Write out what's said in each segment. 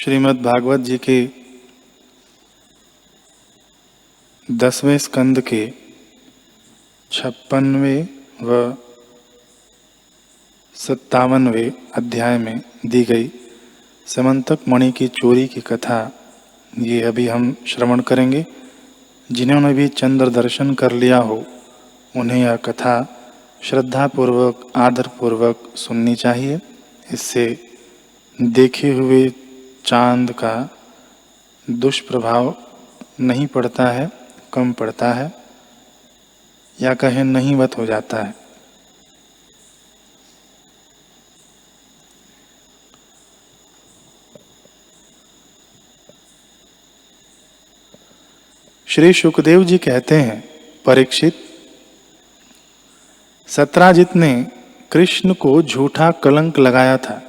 श्रीमद् भागवत जी के 10वें स्कंद के 56वें व 57वें अध्याय में दी गई समंतक मणि की चोरी की कथा ये अभी हम श्रवण करेंगे। जिन्होंने भी चंद्र दर्शन कर लिया हो उन्हें यह कथा श्रद्धापूर्वक आदरपूर्वक सुननी चाहिए। इससे देखे हुए चांद का दुष्प्रभाव नहीं पड़ता है, कम पड़ता है या कहें नहींवत हो जाता है। श्री सुखदेव जी कहते हैं, परीक्षित, सत्राजित ने कृष्ण को झूठा कलंक लगाया था।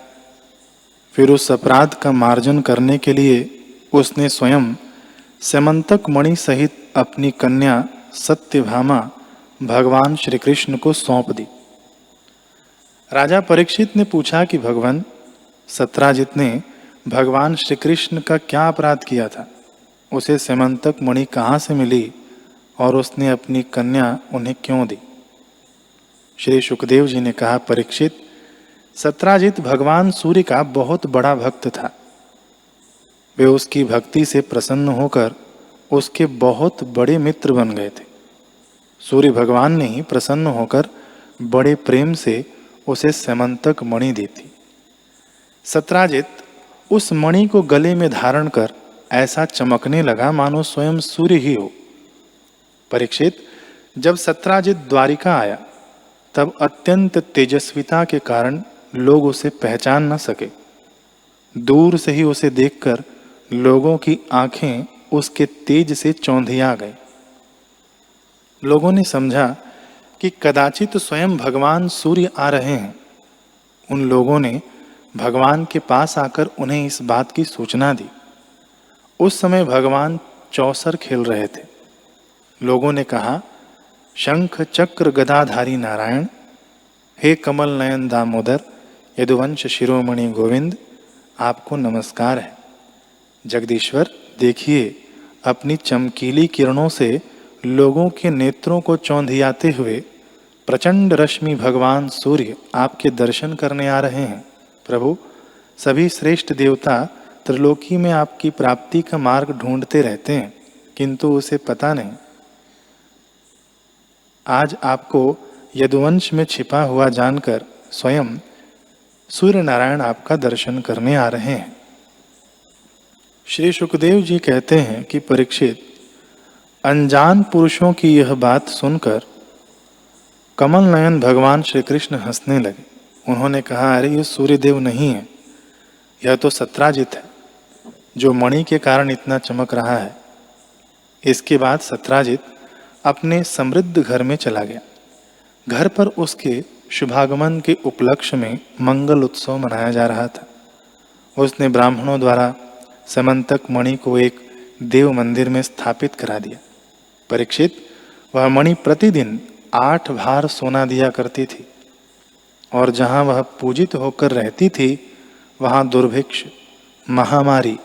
फिर उस अपराध का मार्जन करने के लिए उसने स्वयं समंतक मणि सहित अपनी कन्या सत्यभामा भगवान श्री कृष्ण को सौंप दी। राजा परीक्षित ने पूछा कि भगवान, सत्राजित ने भगवान श्री कृष्ण का क्या अपराध किया था? उसे समंतक मणि कहाँ से मिली और उसने अपनी कन्या उन्हें क्यों दी? श्री सुखदेव जी ने कहा, परीक्षित, सत्राजित भगवान सूर्य का बहुत बड़ा भक्त था। वे उसकी भक्ति से प्रसन्न होकर उसके बहुत बड़े मित्र बन गए थे। सूर्य भगवान ने ही प्रसन्न होकर बड़े प्रेम से उसे समंतक मणि दी थी। सत्राजित उस मणि को गले में धारण कर ऐसा चमकने लगा मानो स्वयं सूर्य ही हो। परीक्षित, जब सत्राजित द्वारिका आया तब अत्यंत तेजस्विता के कारण लोग उसे पहचान न सके। दूर से ही उसे देखकर लोगों की आंखें उसके तेज से चौंधिया गई। लोगों ने समझा कि कदाचित स्वयं भगवान सूर्य आ रहे हैं। उन लोगों ने भगवान के पास आकर उन्हें इस बात की सूचना दी। उस समय भगवान चौसर खेल रहे थे। लोगों ने कहा, शंख चक्र गदाधारी नारायण, हे कमल नयन दामोदर, यदुवंश शिरोमणि गोविंद, आपको नमस्कार है। जगदीश्वर, देखिए, अपनी चमकीली किरणों से लोगों के नेत्रों को चौंधियाते हुए प्रचंड रश्मि भगवान सूर्य आपके दर्शन करने आ रहे हैं। प्रभु, सभी श्रेष्ठ देवता त्रिलोकी में आपकी प्राप्ति का मार्ग ढूंढते रहते हैं, किंतु उसे पता नहीं। आज आपको यदुवंश में छिपा हुआ जानकर स्वयं सूर्य नारायण आपका दर्शन करने आ रहे हैं। श्री सुखदेव जी कहते हैं कि परीक्षित, अनजान पुरुषों की यह बात सुनकर कमल नयन भगवान श्री कृष्ण हंसने लगे। उन्होंने कहा, अरे ये सूर्यदेव नहीं है, यह तो सत्राजित है जो मणि के कारण इतना चमक रहा है। इसके बाद सत्राजित अपने समृद्ध घर में चला गया। घर पर उसके शुभागमन के उपलक्ष्य में मंगल उत्सव मनाया जा रहा था। उसने ब्राह्मणों द्वारा समंतक मणि को एक देव मंदिर में स्थापित करा दिया। परीक्षित, वह मणि प्रतिदिन 8 भार सोना दिया करती थी और जहाँ वह पूजित होकर रहती थी वहाँ दुर्भिक्ष, महामारी,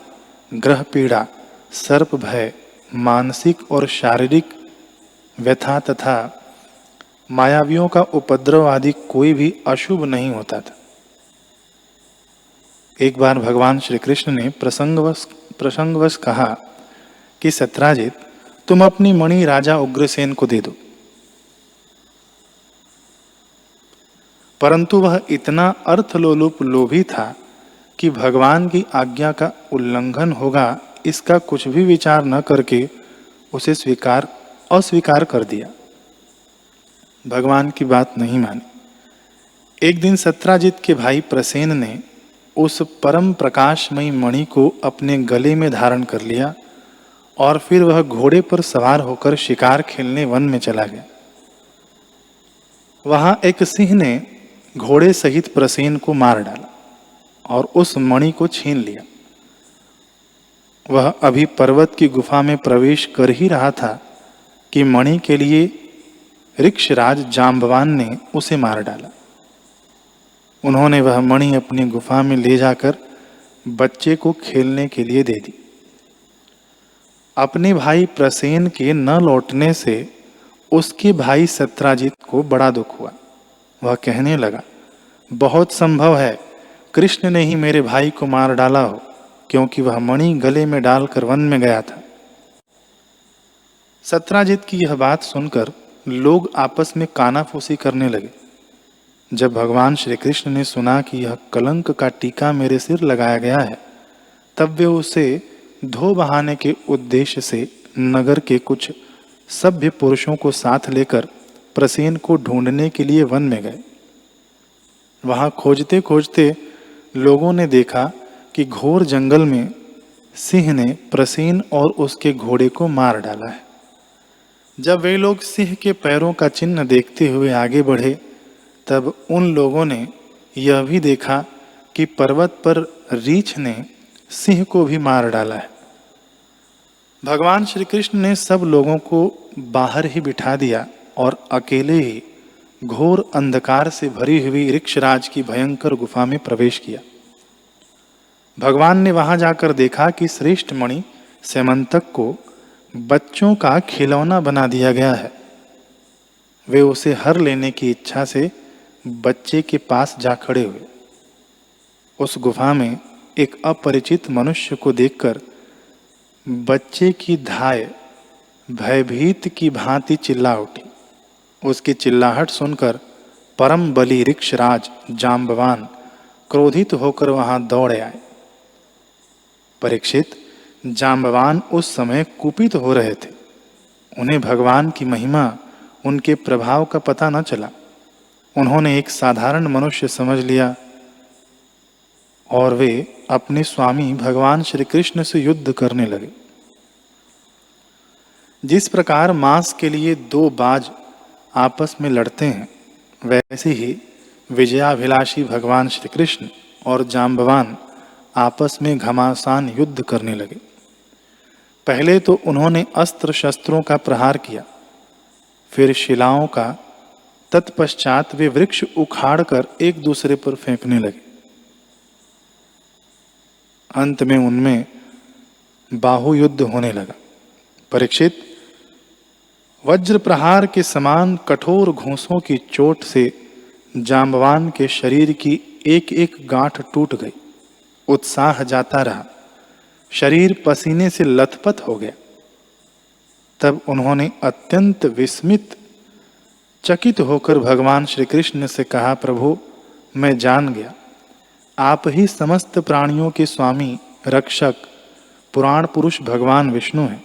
ग्रह पीड़ा, सर्प भय, मानसिक और शारीरिक व्यथा तथा मायावियों का उपद्रव आदि कोई भी अशुभ नहीं होता था। एक बार भगवान श्री कृष्ण ने प्रसंगवश कहा कि सत्राजित, तुम अपनी मणि राजा उग्रसेन को दे दो। परंतु वह इतना अर्थलोलुप लोभी था कि भगवान की आज्ञा का उल्लंघन होगा इसका कुछ भी विचार न करके उसे अस्वीकार कर दिया। भगवान की बात नहीं मानी। एक दिन सत्राजित के भाई प्रसेन ने उस परम प्रकाशमयी मणि को अपने गले में धारण कर लिया और फिर वह घोड़े पर सवार होकर शिकार खेलने वन में चला गया। वहां एक सिंह ने घोड़े सहित प्रसेन को मार डाला और उस मणि को छीन लिया। वह अभी पर्वत की गुफा में प्रवेश कर ही रहा था कि मणि के लिए ऋक्षराज जाम्बवान ने उसे मार डाला। उन्होंने वह मणि अपनी गुफा में ले जाकर बच्चे को खेलने के लिए दे दी। अपने भाई प्रसेन के न लौटने से उसके भाई सत्राजित को बड़ा दुख हुआ। वह कहने लगा, बहुत संभव है कृष्ण ने ही मेरे भाई को मार डाला हो, क्योंकि वह मणि गले में डालकर वन में गया था। सत्राजित की यह बात सुनकर लोग आपस में कानाफूसी करने लगे। जब भगवान श्री कृष्ण ने सुना कि यह कलंक का टीका मेरे सिर लगाया गया है, तब वे उसे धो बहाने के उद्देश्य से नगर के कुछ सभ्य पुरुषों को साथ लेकर प्रसेन को ढूंढने के लिए वन में गए। वहां खोजते खोजते लोगों ने देखा कि घोर जंगल में सिंह ने प्रसेन और उसके घोड़े को मार डाला है। जब वे लोग सिंह के पैरों का चिन्ह देखते हुए आगे बढ़े, तब उन लोगों ने यह भी देखा कि पर्वत पर रीछ ने सिंह को भी मार डाला है। भगवान श्री कृष्ण ने सब लोगों को बाहर ही बिठा दिया और अकेले ही घोर अंधकार से भरी हुई ऋक्षराज की भयंकर गुफा में प्रवेश किया। भगवान ने वहां जाकर देखा कि श्रेष्ठ मणि सेमंतक को बच्चों का खिलौना बना दिया गया है। वे उसे हर लेने की इच्छा से बच्चे के पास जा खड़े हुए। उस गुफा में एक अपरिचित मनुष्य को देखकर बच्चे की धाय भयभीत की भांति चिल्ला उठी। उसकी चिल्लाहट सुनकर परम बली ऋक्षराज जाम्बवान क्रोधित होकर वहां दौड़े आए। परीक्षित, जाम्बवान उस समय कुपित हो रहे थे। उन्हें भगवान की महिमा, उनके प्रभाव का पता न चला। उन्होंने एक साधारण मनुष्य समझ लिया और वे अपने स्वामी भगवान श्री कृष्ण से युद्ध करने लगे। जिस प्रकार मांस के लिए दो बाज आपस में लड़ते हैं, वैसे ही विजयाभिलाषी भगवान श्री कृष्ण और जाम्बवान आपस में घमासान युद्ध करने लगे। पहले तो उन्होंने अस्त्र शस्त्रों का प्रहार किया, फिर शिलाओं का, तत्पश्चात वे वृक्ष उखाड़कर एक दूसरे पर फेंकने लगे। अंत में उनमें बाहु युद्ध होने लगा। परीक्षित, वज्र प्रहार के समान कठोर घूंसों की चोट से जाम्बवान के शरीर की एक एक गांठ टूट गई। उत्साह जाता रहा, शरीर पसीने से लथपथ हो गया। तब उन्होंने अत्यंत विस्मित, चकित होकर भगवान श्री कृष्ण से कहा, प्रभु, मैं जान गया, आप ही समस्त प्राणियों के स्वामी, रक्षक, पुराण पुरुष भगवान विष्णु हैं।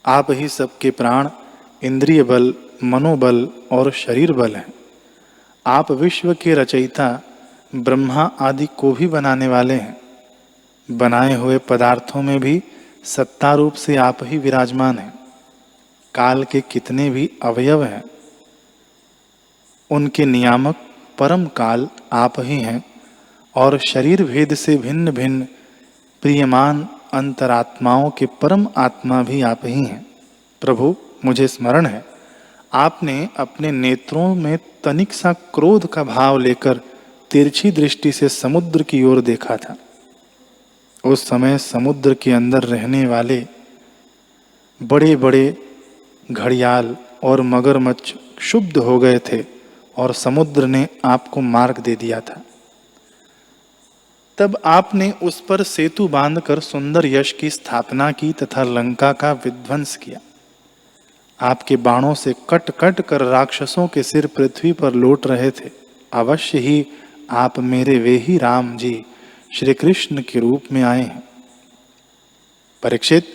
आप ही सबके प्राण, इंद्रिय बल, मनोबल और शरीर बल हैं। आप विश्व के रचयिता, ब्रह्मा आदि को भी बनाने वाले हैं। बनाए हुए पदार्थों में भी सत्ता रूप से आप ही विराजमान हैं। काल के कितने भी अवयव हैं, उनके नियामक परम काल आप ही हैं, और शरीर भेद से भिन्न भिन्न प्रियमान अंतरात्माओं के परम आत्मा भी आप ही हैं। प्रभु, मुझे स्मरण है, आपने अपने नेत्रों में तनिक सा क्रोध का भाव लेकर तिरछी दृष्टि से समुद्र की ओर देखा था। उस समय समुद्र के अंदर रहने वाले बड़े बड़े घड़ियाल और मगरमच्छ क्षुब्ध हो गए थे और समुद्र ने आपको मार्ग दे दिया था। तब आपने उस पर सेतु बांधकर सुंदर यश की स्थापना की तथा लंका का विध्वंस किया। आपके बाणों से कट कट कर राक्षसों के सिर पृथ्वी पर लौट रहे थे। अवश्य ही आप मेरे वे ही राम जी श्री कृष्ण के रूप में आए हैं। परीक्षित,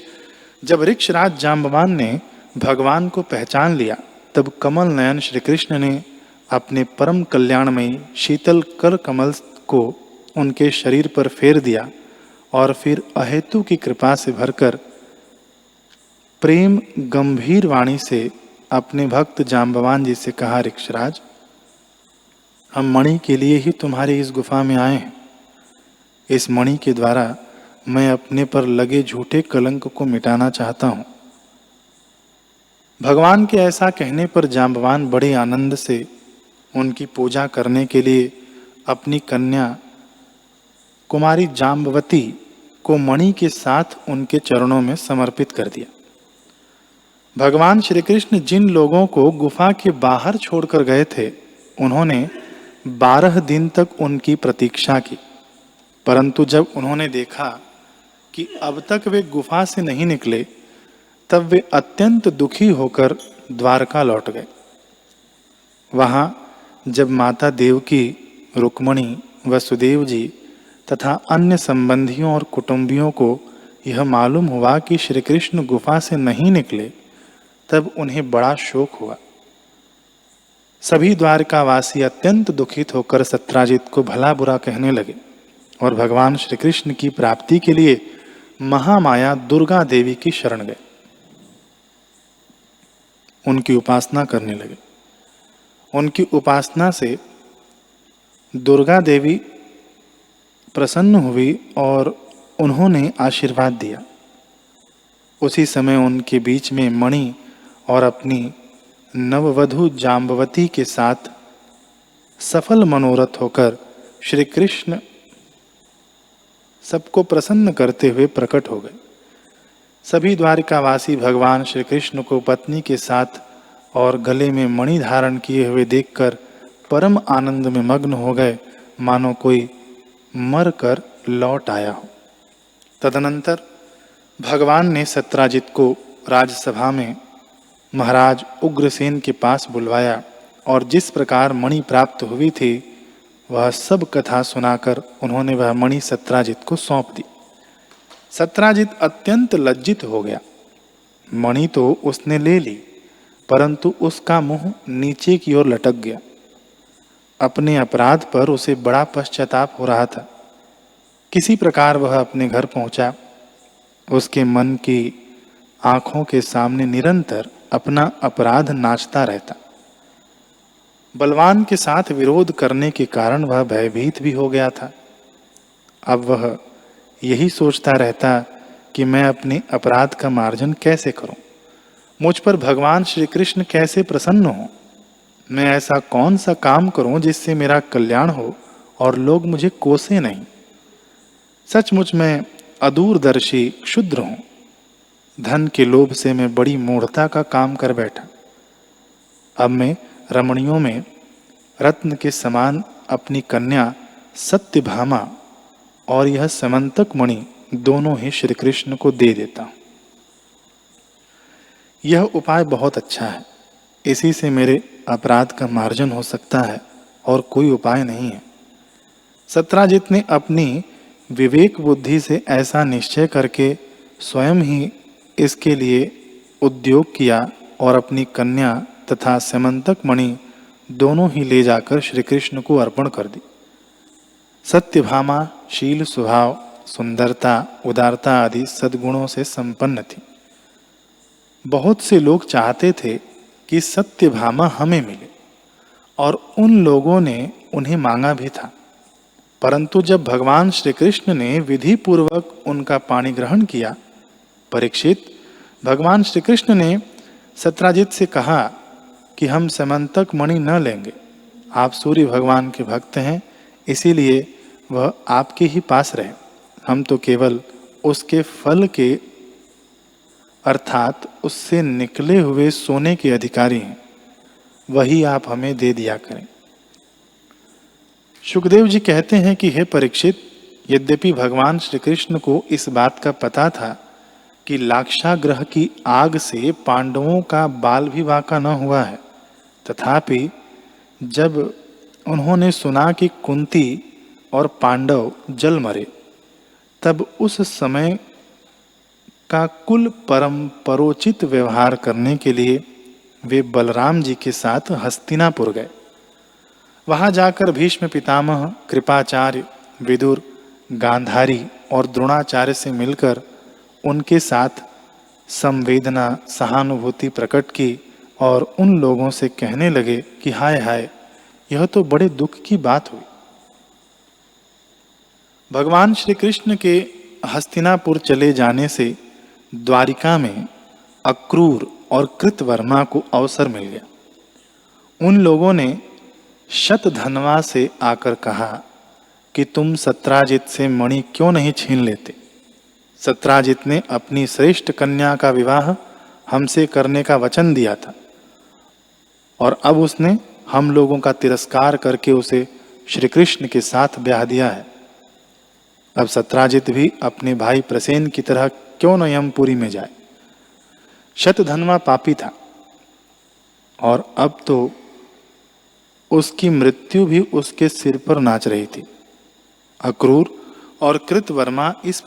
जब ऋक्षराज जाम्बवान ने भगवान को पहचान लिया, तब कमल नयन श्री कृष्ण ने अपने परम कल्याणमयी शीतल कर कमल को उनके शरीर पर फेर दिया और फिर अहेतु की कृपा से भरकर प्रेम गंभीर वाणी से अपने भक्त जाम्बवान जी से कहा, ऋक्षराज, हम मणि के लिए ही तुम्हारी इस गुफा में आए हैं। इस मणि के द्वारा मैं अपने पर लगे झूठे कलंक को मिटाना चाहता हूं। भगवान के ऐसा कहने पर जाम्बवान बड़े आनंद से उनकी पूजा करने के लिए अपनी कन्या कुमारी जाम्बवती को मणि के साथ उनके चरणों में समर्पित कर दिया। भगवान श्री कृष्ण जिन लोगों को गुफा के बाहर छोड़कर गए थे, उन्होंने 12 दिन तक उनकी प्रतीक्षा की, परंतु जब उन्होंने देखा कि अब तक वे गुफा से नहीं निकले, तब वे अत्यंत दुखी होकर द्वारका लौट गए। वहां जब माता देवकी, रुक्मणी, वसुदेव जी तथा अन्य संबंधियों और कुटुंबियों को यह मालूम हुआ कि श्री कृष्ण गुफा से नहीं निकले, तब उन्हें बड़ा शोक हुआ। सभी द्वारकावासी अत्यंत दुखित होकर सत्राजित को भला बुरा कहने लगे और भगवान श्री कृष्ण की प्राप्ति के लिए महामाया दुर्गा देवी की शरण गए। उनकी उपासना करने लगे। उनकी उपासना से दुर्गा देवी प्रसन्न हुई और उन्होंने आशीर्वाद दिया। उसी समय उनके बीच में मणि और अपनी नववधू जाम्बवती के साथ सफल मनोरथ होकर श्री कृष्ण सबको प्रसन्न करते हुए प्रकट हो गए। सभी द्वारिकावासी भगवान श्री कृष्ण को पत्नी के साथ और गले में मणि धारण किए हुए देखकर परम आनंद में मग्न हो गए, मानो कोई मर कर लौट आया हो। तदनंतर भगवान ने सत्राजित को राजसभा में महाराज उग्रसेन के पास बुलवाया और जिस प्रकार मणि प्राप्त हुई थी वह सब कथा सुनाकर उन्होंने वह मणि सत्राजित को सौंप दी। सत्राजित अत्यंत लज्जित हो गया। मणि तो उसने ले ली, परंतु उसका मुंह नीचे की ओर लटक गया। अपने अपराध पर उसे बड़ा पश्चाताप हो रहा था। किसी प्रकार वह अपने घर पहुंचा। उसके मन की आंखों के सामने निरंतर अपना अपराध नाचता रहता। बलवान के साथ विरोध करने के कारण वह भयभीत भी हो गया था। अब वह यही सोचता रहता कि मैं अपने अपराध का मार्जन कैसे करूं, मुझ पर भगवान श्री कृष्ण कैसे प्रसन्न हो, मैं ऐसा कौन सा काम करूं जिससे मेरा कल्याण हो और लोग मुझे कोसे नहीं। सचमुच मैं अदूरदर्शी क्षुद्र हूं। धन के लोभ से मैं बड़ी मूढ़ता का काम कर बैठा। अब मैं रमणियों में रत्न के समान अपनी कन्या सत्यभामा और यह समंतक मणि दोनों ही श्री कृष्ण को दे देता हूं। यह उपाय बहुत अच्छा है। इसी से मेरे अपराध का मार्जन हो सकता है और कोई उपाय नहीं है। सत्राजित ने अपनी विवेक बुद्धि से ऐसा निश्चय करके स्वयं ही इसके लिए उद्योग किया और अपनी कन्या तथा समंतक मणि दोनों ही ले जाकर श्री कृष्ण को अर्पण कर दी। सत्यभामा शील स्वभाव, सुंदरता, उदारता आदि सद्गुणों से संपन्न थी। बहुत से लोग चाहते थे कि सत्यभामा हमें मिले और उन लोगों ने उन्हें मांगा भी था, परंतु जब भगवान श्री कृष्ण ने विधि पूर्वक उनका पाणी ग्रहण किया, परीक्षित, भगवान श्री कृष्ण ने सत्राजित से कहा कि हम समंतक मणि न लेंगे। आप सूर्य भगवान के भक्त हैं, इसीलिए वह आपके ही पास रहे। हम तो केवल उसके फल के अर्थात उससे निकले हुए सोने के अधिकारी हैं, वही आप हमें दे दिया करें। सुखदेव जी कहते हैं कि हे परीक्षित, यद्यपि भगवान श्री कृष्ण को इस बात का पता था कि लाक्षागृह की आग से पांडवों का बाल भी बांका न हुआ है, तथापि जब उन्होंने सुना कि कुंती और पांडव जल मरे, तब उस समय का कुल परमपरोचित व्यवहार करने के लिए वे बलराम जी के साथ हस्तिनापुर गए। वहां जाकर भीष्म पितामह, कृपाचार्य, विदुर, गांधारी और द्रोणाचार्य से मिलकर उनके साथ संवेदना, सहानुभूति प्रकट की और उन लोगों से कहने लगे कि हाय हाय, यह तो बड़े दुख की बात हुई। भगवान श्री कृष्ण के हस्तिनापुर चले जाने से द्वारिका में अक्रूर और कृतवर्मा को अवसर मिल गया। उन लोगों ने शतधन्वा से आकर कहा कि तुम सत्राजित से मणि क्यों नहीं छीन लेते। सत्राजित ने अपनी श्रेष्ठ कन्या का विवाह हमसे करने का वचन दिया था और अब उसने हम लोगों का तिरस्कार करके उसे श्री कृष्ण के साथ ब्याह दिया है। अब सत्राजित भी अपने भाई प्रसेन की तरह क्यों न यमपुरी में जाए। शतधन्वा पापी था और अब तो उसकी मृत्यु भी उसके सिर पर नाच रही थी। अक्रूर और कृतवर्मा के इस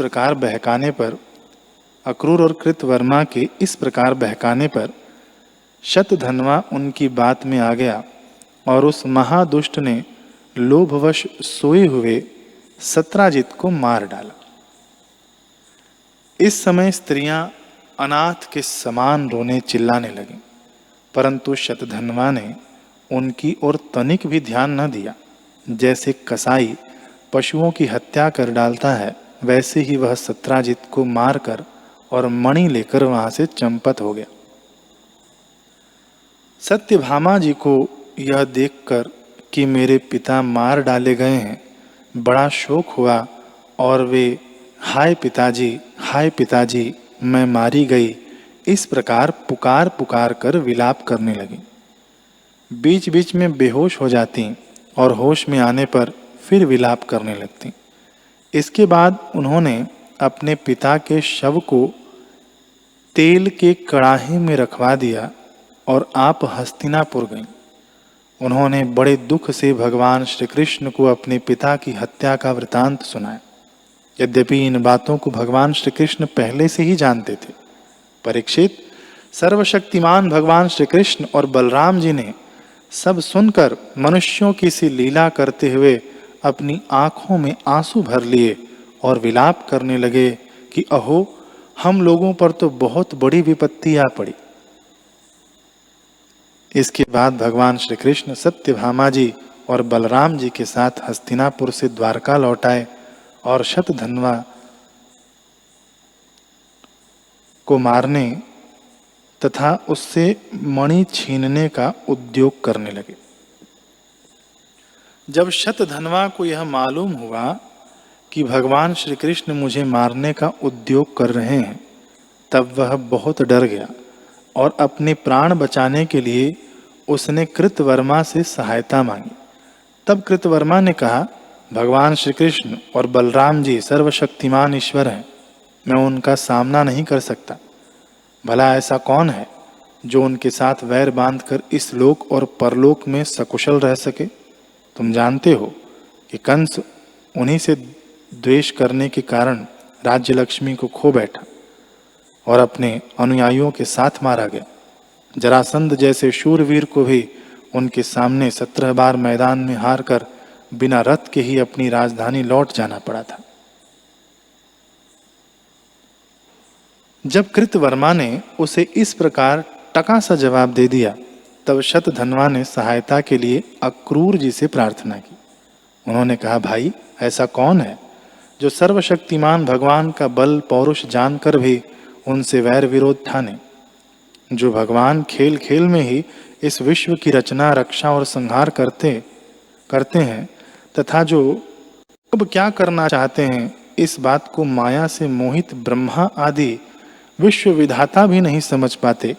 प्रकार बहकाने पर शतधन्वा उनकी बात में आ गया और उस महादुष्ट ने लोभवश सोए हुए सत्राजित को मार डाला। इस समय स्त्रियां अनाथ के समान रोने चिल्लाने लगीं, परंतु शतधन्वा ने उनकी ओर तनिक भी ध्यान न दिया। जैसे कसाई पशुओं की हत्या कर डालता है, वैसे ही वह सत्राजित को मारकर और मणि लेकर वहां से चंपत हो गया। सत्यभामा जी को यह देखकर कि मेरे पिता मार डाले गए हैं, बड़ा शोक हुआ और वे हाय पिताजी मैं मारी गई, इस प्रकार पुकार पुकार कर विलाप करने लगी। बीच बीच में बेहोश हो जाती और होश में आने पर फिर विलाप करने लगती। इसके बाद उन्होंने अपने पिता के शव को तेल के कड़ाही में रखवा दिया और आप हस्तिनापुर गईं। उन्होंने बड़े दुख से भगवान श्री कृष्ण को अपने पिता की हत्या का वृतांत सुनाया। यद्यपि इन बातों को भगवान श्री कृष्ण पहले से ही जानते थे। परीक्षित, सर्वशक्तिमान भगवान श्री कृष्ण और बलराम जी ने सब सुनकर मनुष्यों की सी लीला करते हुए अपनी आंखों में आंसू भर लिए और विलाप करने लगे कि अहो, हम लोगों पर तो बहुत बड़ी विपत्ति आ पड़ी। इसके बाद भगवान श्री कृष्ण सत्यभामा जी और बलराम जी के साथ हस्तिनापुर से द्वारका लौट आए और शतधन्वा को मारने तथा उससे मणि छीनने का उद्योग करने लगे। जब शतधन्वा को यह मालूम हुआ कि भगवान श्री कृष्ण मुझे मारने का उद्योग कर रहे हैं, तब वह बहुत डर गया और अपने प्राण बचाने के लिए उसने कृतवर्मा से सहायता मांगी। तब कृतवर्मा ने कहा, भगवान श्री कृष्ण और बलराम जी सर्वशक्तिमान ईश्वर हैं, मैं उनका सामना नहीं कर सकता। भला ऐसा कौन है जो उनके साथ वैर बांधकर इस लोक और परलोक में सकुशल रह सके। तुम जानते हो कि कंस उन्हीं से द्वेष करने के कारण राज्य लक्ष्मी को खो बैठा और अपने अनुयायियों के साथ मारा गया। जरासंध जैसे शूरवीर को भी उनके सामने 17 बार मैदान में हार कर बिना रथ के ही अपनी राजधानी लौट जाना पड़ा था। जब कृतवर्मा ने उसे इस प्रकार टका सा जवाब दे दिया, तब शतधन्वा ने सहायता के लिए अक्रूर जी से प्रार्थना की। उन्होंने कहा, भाई, ऐसा कौन है जो सर्वशक्तिमान भगवान का बल पौरुष जानकर भी उनसे वैर विरोध ठाने, जो भगवान खेल खेल में ही इस विश्व की रचना, रक्षा और संहार करते हैं तथा जो अब क्या करना चाहते हैं, इस बात को माया से मोहित ब्रह्मा आदि विश्व विधाता भी नहीं समझ पाते,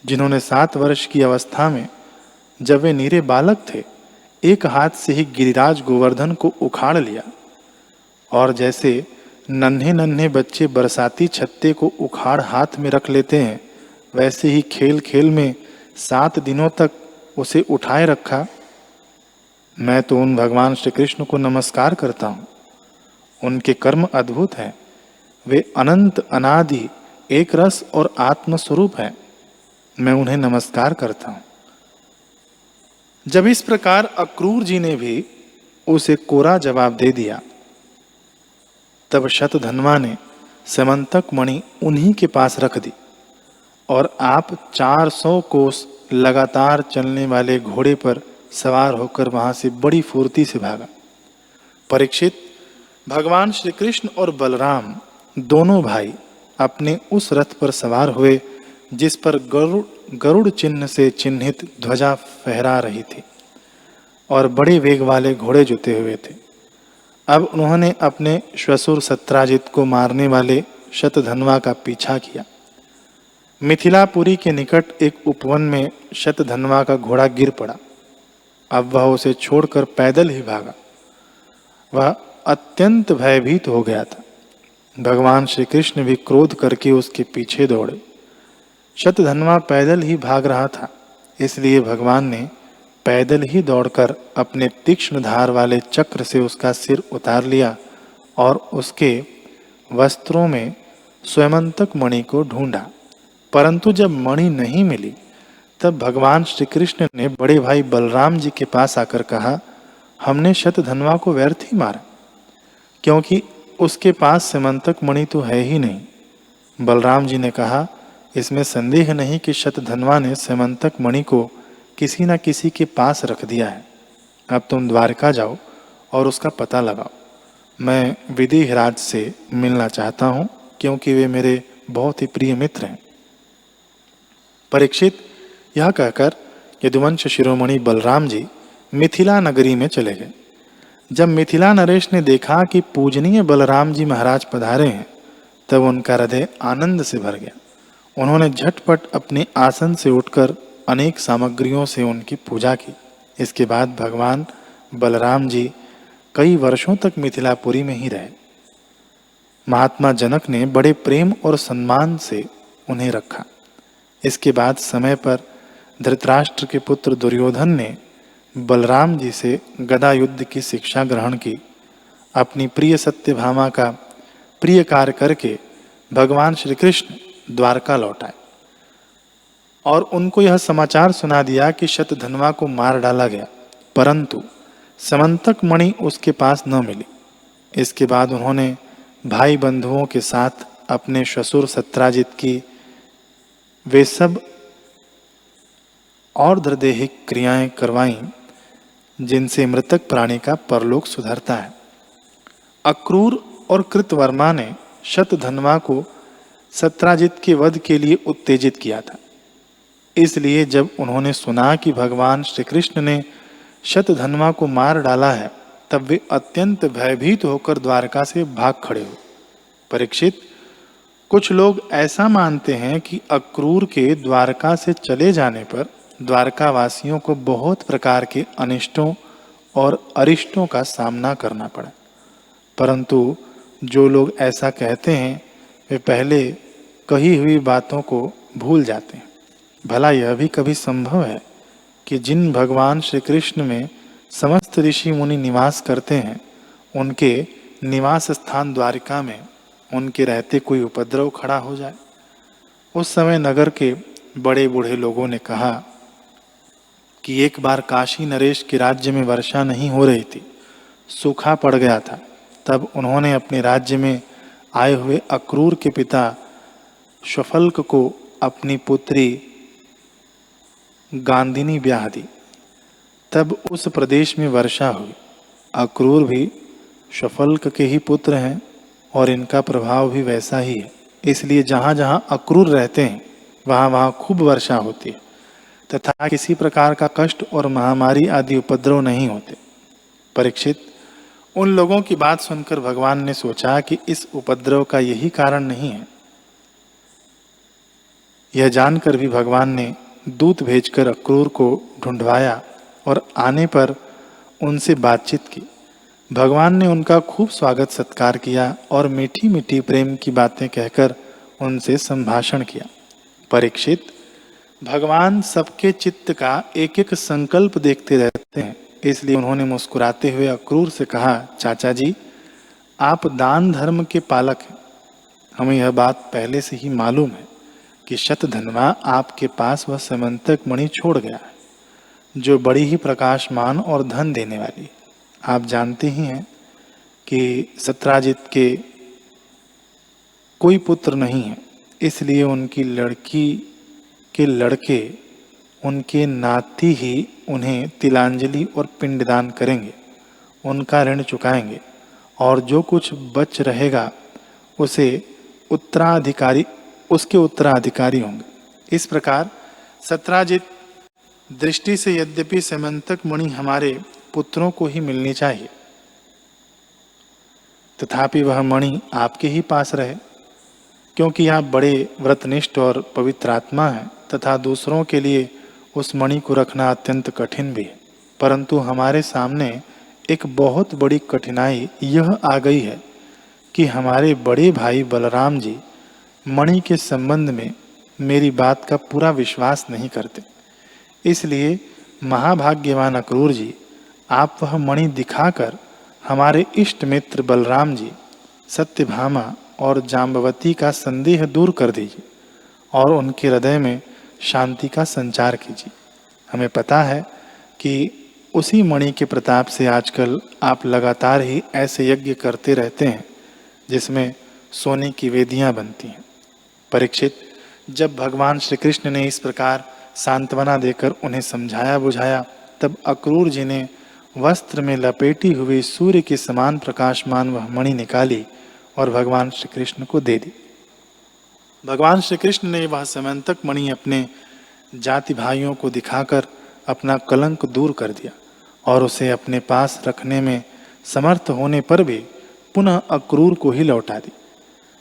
जिन्होंने 7 वर्ष की अवस्था में जब वे नीरे बालक थे, एक हाथ से ही गिरिराज गोवर्धन को उखाड़ लिया और जैसे नन्हे नन्हे बच्चे बरसाती छत्ते को उखाड़ हाथ में रख लेते हैं, वैसे ही खेल खेल में 7 दिनों तक उसे उठाए रखा। मैं तो उन भगवान श्री कृष्ण को नमस्कार करता हूँ। उनके कर्म अद्भुत हैं। वे अनंत अनादि एक रस और आत्म स्वरूप है। मैं उन्हें नमस्कार करता हूँ। जब इस प्रकार अक्रूर जी ने भी उसे कोरा जवाब दे दिया, तब शतधन्वा ने समंतक मणि उन्हीं के पास रख दी और आप 400 कोस लगातार चलने वाले घोड़े पर सवार होकर वहां से बड़ी फुर्ती से भागा। परीक्षित, भगवान श्री कृष्ण और बलराम दोनों भाई अपने उस रथ पर सवार हुए जिस पर गरुड़ चिन्ह से चिन्हित ध्वजा फहरा रही थी। और बड़े वेग वाले घोड़े जुते हुए थे। अब उन्होंने अपने श्वशुर सत्राजित को मारने वाले शतधन्वा का पीछा किया। मिथिलापुरी के निकट एक उपवन में शतधन्वा का घोड़ा गिर पड़ा। अब वह उसे छोड़कर पैदल ही भागा। वह अत्यंत भयभीत हो गया था। भगवान श्री कृष्ण भी क्रोध करके उसके पीछे दौड़े। शतधन्वा पैदल ही भाग रहा था, इसलिए भगवान ने पैदल ही दौड़कर अपने तीक्ष्ण धार वाले चक्र से उसका सिर उतार लिया और उसके वस्त्रों में स्वयंतक मणि को ढूंढा। परंतु जब मणि नहीं मिली, तब भगवान श्री कृष्ण ने बड़े भाई बलराम जी के पास आकर कहा, हमने शतधन्वा को व्यर्थ ही मारा, क्योंकि उसके पास समंतक मणि तो है ही नहीं। बलराम जी ने कहा, इसमें संदेह नहीं कि शतधन्वा ने समंतक मणि को किसी न किसी के पास रख दिया है। अब तुम द्वारका जाओ और उसका पता लगाओ। मैं विदेहराज से मिलना चाहता हूँ, क्योंकि वे मेरे बहुत ही प्रिय मित्र हैं। परीक्षित यह कहकर यदुवंश शिरोमणि बलराम जी मिथिला नगरी में चले गए। जब मिथिला नरेश ने देखा कि पूजनीय बलराम जी महाराज पधारे हैं, तब उनका हृदय आनंद से भर गया। उन्होंने झटपट अपने आसन से उठकर अनेक सामग्रियों से उनकी पूजा की। इसके बाद भगवान बलराम जी कई वर्षों तक मिथिलापुरी में ही रहे। महात्मा जनक ने बड़े प्रेम और सम्मान से उन्हें रखा। इसके बाद समय पर धृतराष्ट्र के पुत्र दुर्योधन ने बलराम जी से गदा युद्ध की शिक्षा ग्रहण की। अपनी प्रिय सत्यभामा का प्रिय कार्य करके भगवान श्री कृष्ण द्वारका लौट आए और उनको यह समाचार सुना दिया कि शतधन्वा को मार डाला गया, परंतु समंतक मणि उसके पास न मिली। इसके बाद उन्होंने भाई बंधुओं के साथ अपने श्वशुर सत्राजित की वे सब और दैहिक क्रियाएं करवाईं, जिनसे मृतक प्राणी का परलोक सुधरता है। अक्रूर और कृतवर्मा ने शतधन्वा को सत्राजित के वध के लिए उत्तेजित किया था। इसलिए जब उन्होंने सुना कि भगवान श्री कृष्ण ने शतधन्वा को मार डाला है, तब वे अत्यंत भयभीत होकर द्वारका से भाग खड़े हुए। परीक्षित, कुछ लोग ऐसा मानते हैं कि अक्रूर के द्वारका से चले जाने पर द्वारका वासियों को बहुत प्रकार के अनिष्टों और अरिष्टों का सामना करना पड़ा। परंतु जो लोग ऐसा कहते हैं, वे पहले कही हुई बातों को भूल जाते हैं। भला यह भी कभी संभव है कि जिन भगवान श्री कृष्ण में समस्त ऋषि मुनि निवास करते हैं, उनके निवास स्थान द्वारिका में उनके रहते कोई उपद्रव खड़ा हो जाए? उस समय नगर के बड़े बूढ़े लोगों ने कहा कि एक बार काशी नरेश के राज्य में वर्षा नहीं हो रही थी, सूखा पड़ गया था। तब उन्होंने अपने राज्य में आए हुए अक्रूर के पिता श्वफल्क को अपनी पुत्री गांधिनी ब्याह दी। तब उस प्रदेश में वर्षा हुई। अक्रूर भी श्वफल्क के ही पुत्र हैं और इनका प्रभाव भी वैसा ही है। इसलिए जहाँ जहाँ अक्रूर रहते हैं, वहाँ वहाँ खूब वर्षा होती है तथा किसी प्रकार का कष्ट और महामारी आदि उपद्रव नहीं होते। परीक्षित, उन लोगों की बात सुनकर भगवान ने सोचा कि इस उपद्रव का यही कारण नहीं है। यह जानकर भी भगवान ने दूत भेजकर अक्रूर को ढूंढवाया और आने पर उनसे बातचीत की। भगवान ने उनका खूब स्वागत सत्कार किया और मीठी मीठी प्रेम की बातें कहकर उनसे संभाषण किया। परीक्षित, भगवान सबके चित्त का एक एक संकल्प देखते रहते हैं। इसलिए उन्होंने मुस्कुराते हुए अक्रूर से कहा, चाचा जी, आप दान धर्म के पालक हैं। हमें यह बात पहले से ही मालूम है कि शतधन्वा आपके पास वह समंतक मणि छोड़ गया है, जो बड़ी ही प्रकाशमान और धन देने वाली है। आप जानते ही हैं कि सत्राजित के कोई पुत्र नहीं है, इसलिए उनकी लड़की के लड़के, उनके नाती ही उन्हें तिलांजलि और पिंडदान करेंगे, उनका ऋण चुकाएंगे और जो कुछ बच रहेगा उसके उत्तराधिकारी होंगे। इस प्रकार सत्राजित दृष्टि से यद्यपि समंतक मणि हमारे पुत्रों को ही मिलनी चाहिए। तथापि वह मणि आपके ही पास रहे, क्योंकि आप बड़े व्रतनिष्ठ और पवित्र आत्मा हैं तथा दूसरों के लिए उस मणि को रखना अत्यंत कठिन भी है। परंतु हमारे सामने एक बहुत बड़ी कठिनाई यह आ गई है कि हमारे बड़े भाई बलराम जी मणि के संबंध में मेरी बात का पूरा विश्वास नहीं करते। इसलिए महाभाग्यवान अक्रूर जी, आप वह मणि दिखाकर हमारे इष्ट मित्र बलराम जी, सत्यभामा और जाम्बवती का संदेह दूर कर दीजिए और उनके हृदय में शांति का संचार कीजिए। हमें पता है कि उसी मणि के प्रताप से आजकल आप लगातार ही ऐसे यज्ञ करते रहते हैं जिसमें सोने की वेदियां बनती हैं। परीक्षित, जब भगवान श्री कृष्ण ने इस प्रकार सांत्वना देकर उन्हें समझाया बुझाया, तब अक्रूर जी ने वस्त्र में लपेटी हुई सूर्य के समान प्रकाशमान वह मणि निकाली और भगवान श्री कृष्ण को दे दी। भगवान श्री कृष्ण ने वह समंतक मणि अपने जाति भाइयों को दिखाकर अपना कलंक दूर कर दिया और उसे अपने पास रखने में समर्थ होने पर भी पुनः अक्रूर को ही लौटा दी।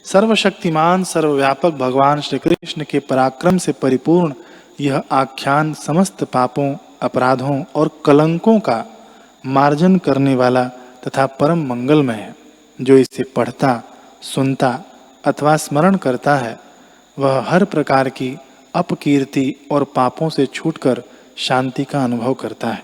सर्वशक्तिमान सर्वव्यापक भगवान श्री कृष्ण के पराक्रम से परिपूर्ण यह आख्यान समस्त पापों, अपराधों और कलंकों का मार्जन करने वाला तथा परम मंगलमय है। जो इसे पढ़ता, सुनता अथवा स्मरण करता है, वह हर प्रकार की अपकीर्ति और पापों से छूटकर शांति का अनुभव करता है।